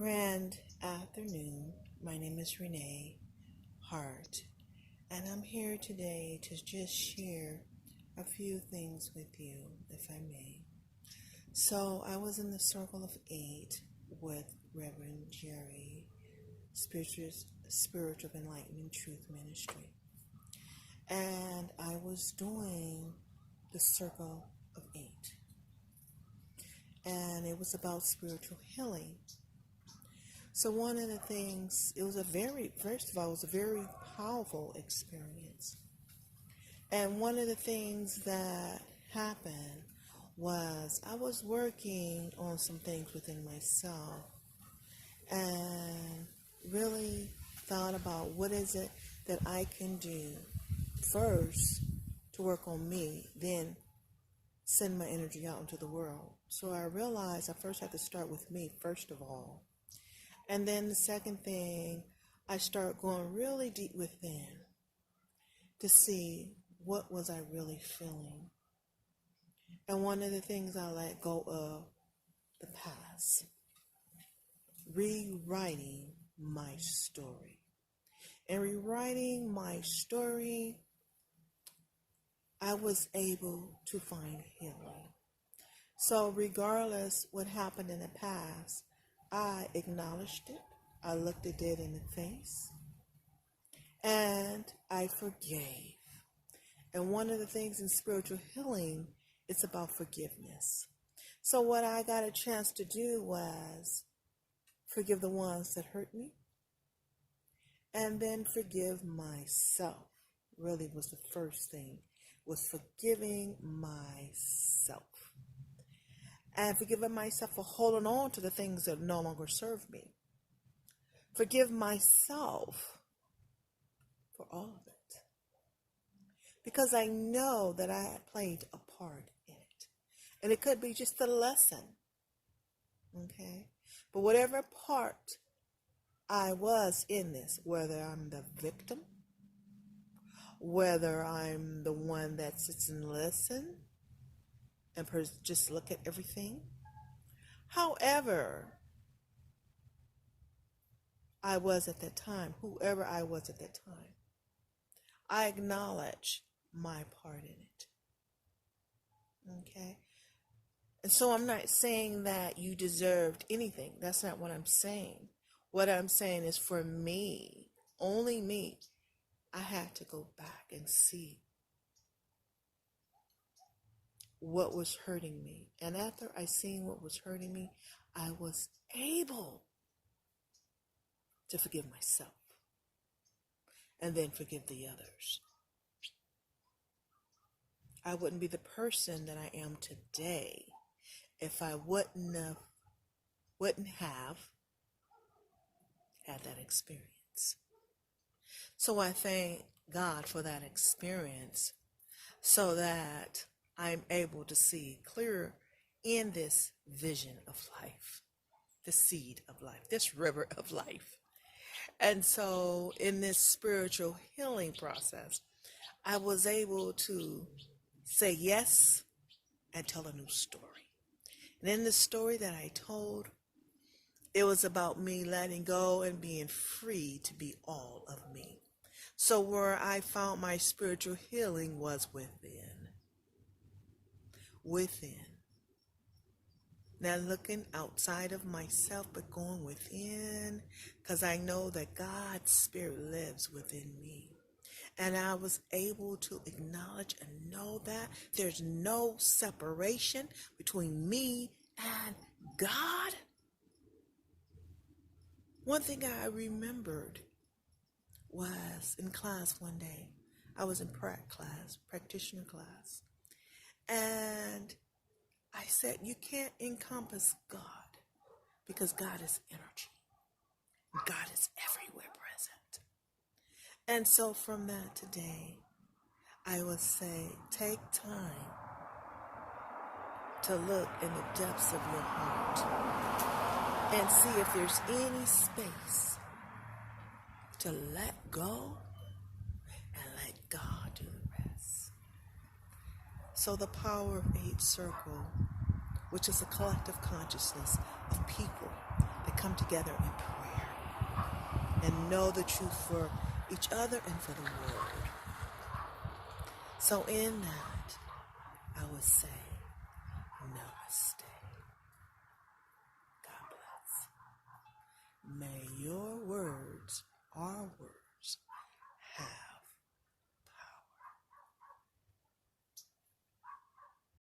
Grand afternoon. My name is Renee Hart, and I'm here today to just share a few things with you, if I may. So, I was in the Circle of Eight with Reverend Jerry, Spiritual Enlightenment Truth Ministry, and I was doing the Circle of Eight, and it was about spiritual healing. So one of the things, first of all, it was a very powerful experience. And one of the things that happened was I was working on some things within myself and really thought about what is it that I can do first to work on me, then send my energy out into the world. So I realized I first had to start with me, first of all. And then the second thing, I start going really deep within to see what was I really feeling. And one of the things I let go of the past, rewriting my story. And rewriting my story, I was able to find healing. So regardless what happened in the past, I acknowledged it, I looked it dead in the face, and I forgave. And one of the things in spiritual healing, it's about forgiveness. So what I got a chance to do was forgive the ones that hurt me, and then forgive myself. Really was the first thing, was forgiving myself. And forgiving myself for holding on to the things that no longer serve me. Forgive myself for all of it. Because I know that I had played a part in it. And it could be just a lesson. Okay? But whatever part I was in this, whether I'm the victim, whether I'm the one that sits and listens, and just look at everything. However I was at that time, whoever I was at that time, I acknowledge my part in it. Okay? And so I'm not saying that you deserved anything. That's not what I'm saying. What I'm saying is for me, only me, I had to go back and see what was hurting me. And after I seen what was hurting me, I was able to forgive myself and then forgive the others. I wouldn't be the person that I am today if I wouldn't have had that experience. So I thank God for that experience so that I'm able to see clearer in this vision of life, the seed of life, this river of life. And so in this spiritual healing process, I was able to say yes and tell a new story. And in the story that I told, it was about me letting go and being free to be all of me. So where I found my spiritual healing was within. Not looking outside of myself, but going within, because I know that God's Spirit lives within me. And I was able to acknowledge and know that there's no separation between me and God. One thing I remembered was in class one day. I was in practitioner class. And I said, you can't encompass God because God is energy. God is everywhere present. And so from that today, I would say, take time to look in the depths of your heart and see if there's any space to let go and let God do the rest. So the Power of Eight Circle, which is a collective consciousness of people that come together in prayer and know the truth for each other and for the world. So in that, I would say, namaste. God bless. May your words, our words, have